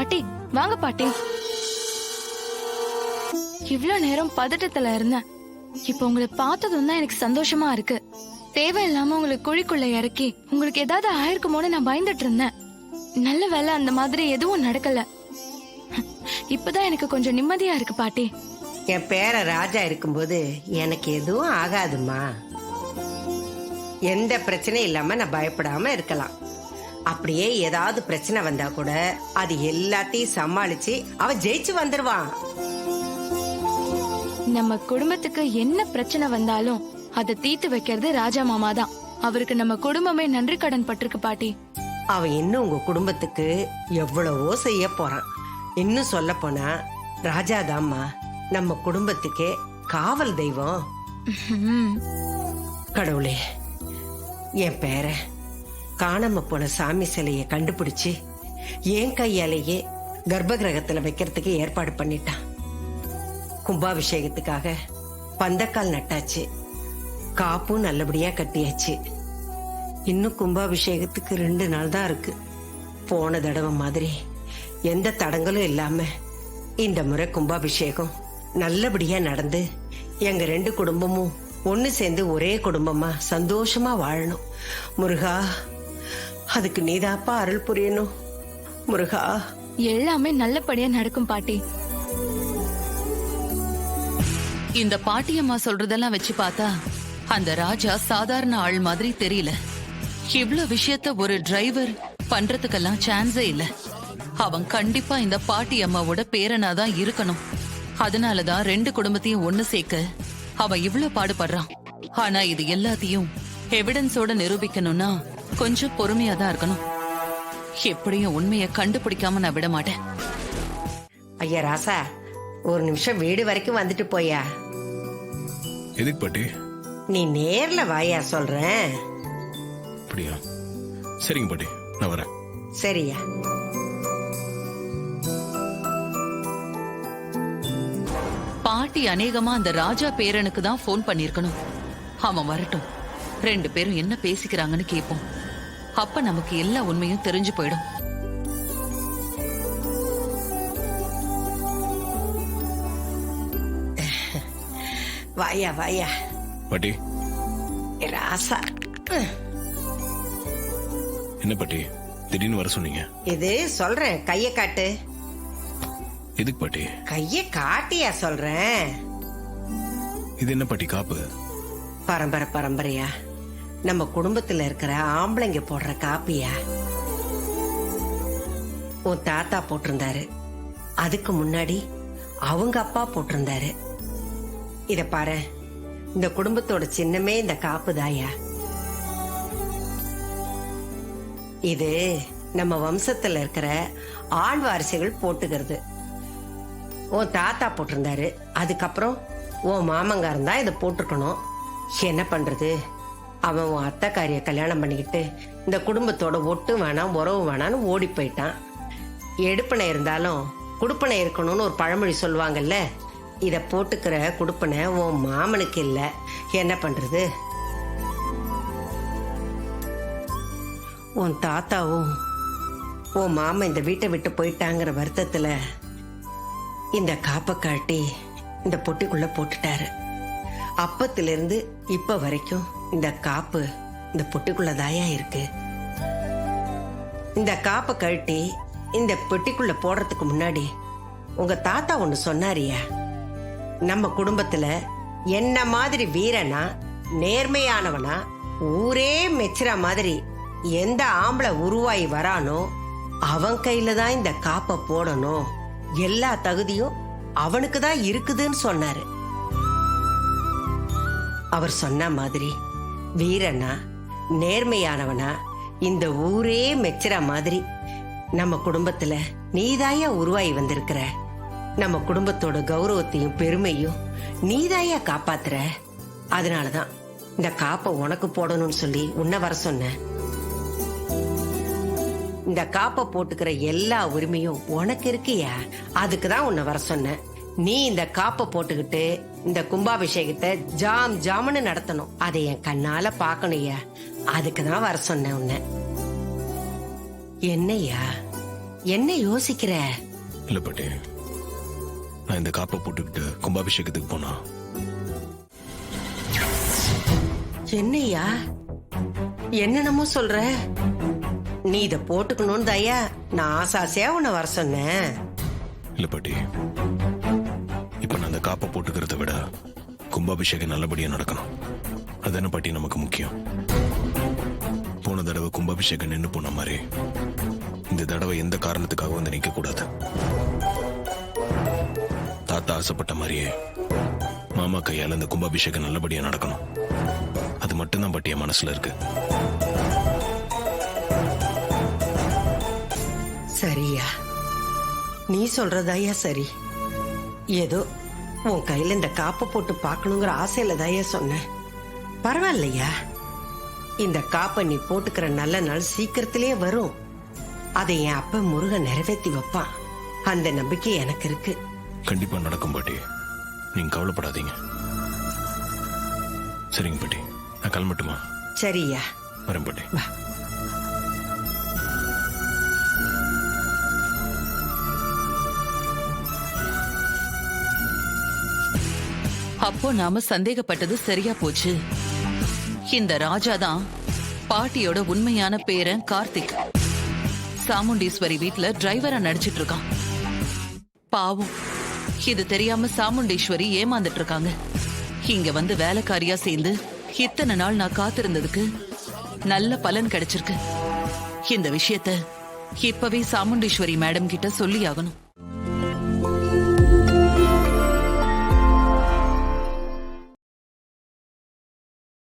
பாட்டி வாங்க பாட்டி. இவ்ளோ நேரம் பதட்டத்துல இருந்தேன். இப்ப உங்களை பார்த்ததும் தான் எனக்கு சந்தோஷமா இருக்கு. தேவையில்லாம உங்களுக்கு குழிக்குள்ள இறக்கி உங்களுக்கு ஏதாவது ஆயிருக்குமோன்னு நான் பயந்துட்டு இருந்தேன். நல்ல வேலை அந்த மாதிரி எதுவும் நடக்கல. இப்பதான் எனக்கு கொஞ்சம் நிம்மதியா இருக்கு பாட்டி. என் பேர ராஜா இருக்கும்போது எனக்கு எதுவும் ஆகாதுமா. எந்த பிரச்சனையும் இல்லாம நான் பயப்படாம இருக்கலாம். அப்படியே ஏதாவது பிரச்சனை வந்தா கூட அது எல்லாத்தையும் சமாளிச்சு அவன் ஜெயிச்சு வந்துருவான். நம்ம குடும்பத்துக்கு என்ன பிரச்சனை வந்தாலும் அதை தீர்த்து வைக்கிறது ராஜா மாமா தான். அவருக்கு நம்ம குடும்பமே நன்றி கடன் பட்டிருக்கு பாட்டி. அவன் இன்னும் உங்க குடும்பத்துக்கு எவ்வளவோ செய்ய போறான். இன்னும் சொல்ல போனா ராஜாதாம்மா நம்ம குடும்பத்துக்கே காவல் தெய்வம். கடவுளே, என் பேர காணாம போன சாமி சிலைய கண்டுபிடிச்சு என் கையாலேயே கர்ப்ப கிரகத்துல வைக்கிறதுக்கு ஏற்பாடு பண்ணிட்டான். கும்பாபிஷேகத்துக்காக பந்தக்கால் நட்டாச்சு, காப்பும் நல்லபடியா கட்டியாச்சு. இன்னும் கும்பாபிஷேகத்துக்கு 2 நாள் தான் இருக்கு. போன தடவை மாதிரி எந்த தடங்களும் இல்லாம இந்த முறை கும்பாபிஷேகம் நல்லபடியா நடந்து எங்க 2 குடும்பமும் ஒண்ணு சேர்ந்து ஒரே குடும்பமா சந்தோஷமா வாழணும். முருகா, அதுக்கு நீதாப்பா அருள் புரியணும். முருகா, எல்லாமே நல்லபடியா நடக்கும் பாட்டி. இந்த பாட்டியம்மா சொல்றதெல்லாம் வச்சு பார்த்தா அந்த ராஜா சாதாரண ஆள் மாதிரி தெரியல. இவ்ளோ விஷயத்த ஒரு டிரைவர் பண்றதுக்கெல்லாம் சான்ஸே இல்ல. அவன் கண்டிப்பா இந்த பாட்டியம்மாவோட பேரனாதான் இருக்கணும். அதனாலதான் 2 குடும்பத்தையும் ஒண்ணு சேர்க்க அவன் இவ்ளோ பாடுபடுறான். ஆனா இது எல்லாத்தையும் எவிடன்ஸோட நிரூபிக்கணும்னா கொஞ்சம் பொறுமையா தான் இருக்கணும். எப்படியும் உண்மையை கண்டுபிடிக்காம நான் விட மாட்டேன். ஐயா ராசா, ஒரு நிமிஷம் வீடு வரைக்கும் வந்துட்டு போயா. எதுக்கு பாட்டி? நீ நேர்ல வாயா சொல்றேன். அப்படியா? சரிங்க பாட்டி, நான் வரேன். சரியா. பாட்டி அநேகமா அந்த ராஜா பேரனுக்கு தான் போன் பண்ணிருக்கணும். அவன் வரட்டும், 2 பேரும் என்ன பேசிக்கிறாங்கன்னு கேட்போம். அப்ப நமக்கு எல்லா உண்மையும் தெரிஞ்சு போயிடும். வாயா வாயா பாட்டி. ராசா, என்ன பாட்டி திடீர்னு வர சொன்னீங்க? இது சொல்றேன், கைய காட்டு. எதுக்கு பாட்டி? கைய காட்டியா சொல்றேன். இது என்ன பாட்டி காப்பு? பரம்பரை பரம்பரையா நம்ம குடும்பத்துல இருக்கிற ஆம்பளைங்க போடுற காப்பியா. உன் தாத்தா போட்டிருந்தாரு, அதுக்கு முன்னாடி அவங்க அப்பா போட்டிருந்தாரு. இத பாரு, இந்த குடும்பத்தோட சின்னமே இந்த காப்பு தாயா. இது நம்ம வம்சத்துல இருக்கிற ஆண் வாரிசுகள் போட்டுக்கிறது. உன் தாத்தா போட்டிருந்தாரு, அதுக்கப்புறம் உன் மாமங்காரன் தான் இதை போட்டிருக்கணும். என்ன பண்றது, அவன் உன் அத்தைக்காரிய கல்யாணம் பண்ணிக்கிட்டு இந்த குடும்பத்தோட ஒட்டு வேணாம் உறவு வேணான்னு ஓடி போயிட்டான். எடுப்பனை இருந்தாலும் குடுப்பனை இருக்கணும்னு ஒரு பழமொழி சொல்லுவாங்கல்ல. இத போட்டுக்கிற குடுப்பனை உன் மாமனுக்கு இல்ல. என்ன பண்றது? உன் தாத்தாவும் உன் மாமா இந்த வீட்டை விட்டு போயிட்டாங்கிற வருத்தத்துல இந்த காப்பை காட்டி இந்த பொட்டிக்குள்ள போட்டுட்டாரு. அப்பத்திலிருந்து இப்ப வரைக்கும் இந்த காப்பு இந்த பொட்டிக்குள்ள தாயா இருக்கு. இந்த காப்பை கழட்டி இந்த பெட்டிக்குள்ள போடுறதுக்கு முன்னாடி உங்க தாத்தா ஒண்ணு சொன்னாரியா, நம்ம குடும்பத்துல என்ன மாதிரி வீரனா நேர்மையானவனா ஊரே மெச்சுற மாதிரி எந்த ஆம்பளை உருவாகி வரானோ அவன் கையில தான் இந்த காப்பை போடணும், எல்லா தகுதியும் அவனுக்கு தான் இருக்குதுன்னு சொன்னாரு. அவர் சொன்ன மாதிரி வீரனா நேர்மையானவனா இந்த ஊரே மெச்சுற மாதிரி நம்ம குடும்பத்துல நீதாயா உருவாகி வந்திருக்கிற. நம்ம குடும்பத்தோட கௌரவத்தையும் பெருமையும் நீதாயா காப்பாத்துற. அதனாலதான் இந்த காப்பை உனக்கு போடணும்னு சொல்லி உன்னை வர சொன்ன. இந்த காப்பை போட்டுக்கிற எல்லா உரிமையும் உனக்கு இருக்கியா, அதுக்குதான் உன்னை வர சொன்ன. நீ இந்த காப்பை போட்டுக்கிட்டு இந்த கும்பாபிஷேகத்தை ஜாம் ஜாமுன்னு நடத்தணும். அதை என் கண்ணால பாக்கணும்யா, அதுக்குதான் வர சொன்ன உன்னை. என்னையா என்ன யோசிக்கிற? இல்ல பாட்டி, நான் இந்த காப்பை போட்டுக்கிட்டு கும்பாபிஷேகத்துக்கு போனா என்னையா என்னென்னமோ சொல்ற? நீ இத போட்டுக்கணும்னு தயா நான் ஆசாசியா உன்னை வர சொன்னேன். இல்ல பாட்டி, இப்ப நான் அந்த காப்பை போட்டுக்கிறத விட கும்பாபிஷேகம் நல்லபடியா நடக்கணும். அதான பாட்டி நமக்கு முக்கியம். போன தடவை கும்பாபிஷேகம் நின்னு போன மாதிரி இந்த தடவை எந்த காரணத்துக்காக வந்து நிக்க கூடாது. தாத்தா ஆசைப்பட்ட மாதிரியே மாமா கையால இந்த கும்பாபிஷேகம் நல்லபடியா நடக்கணும். அது மட்டும்தான் பாட்டி என் மனசுல இருக்கு. சரியா, நீ சொல்றதாயா சரி. ஏதோ உன் கையில இந்த காப்பை போட்டு பார்க்கணுங்கிற ஆசையில தாயா சொன்னேன். பரவாயில்லையா, இந்த காப்பை நீ போட்டுக்கிற நல்ல நாள் சீக்கிரத்திலேயே வரும். அதை என் அப்ப முருகன் நிறைவேற்றி வைப்பான். அந்த நம்பிக்கை எனக்கு இருக்கு. கண்டிப்பா நடக்கும் பாட்டி, நீங்க கவலைப்படாதீங்க. சரிங்க பாட்டி, நான் கிளம்பட்டுமா? சரியா, வரேன் பாட்டி. வா. அப்போ நாம சந்தேகப்பட்டது சரியா போச்சு. இந்த ராஜா தான் பாட்டியோட உண்மையான பேரன் கார்த்திக். சாமுண்டீஸ்வரி வீட்ல டிரைவரா நடிச்சிட்டு இருக்கான். பாவம், இது தெரியாம சாமுண்டீஸ்வரி ஏமாந்துட்டு இருக்காங்க. இங்க வந்து வேலைக்காரியா சேர்ந்து இத்தனை நாள் நான் காத்திருந்ததுக்கு நல்ல பலன் கிடைச்சிருக்கு. இந்த விஷயத்த இப்பவே சாமுண்டீஸ்வரி மேடம் கிட்ட சொல்லி ஆகணும்.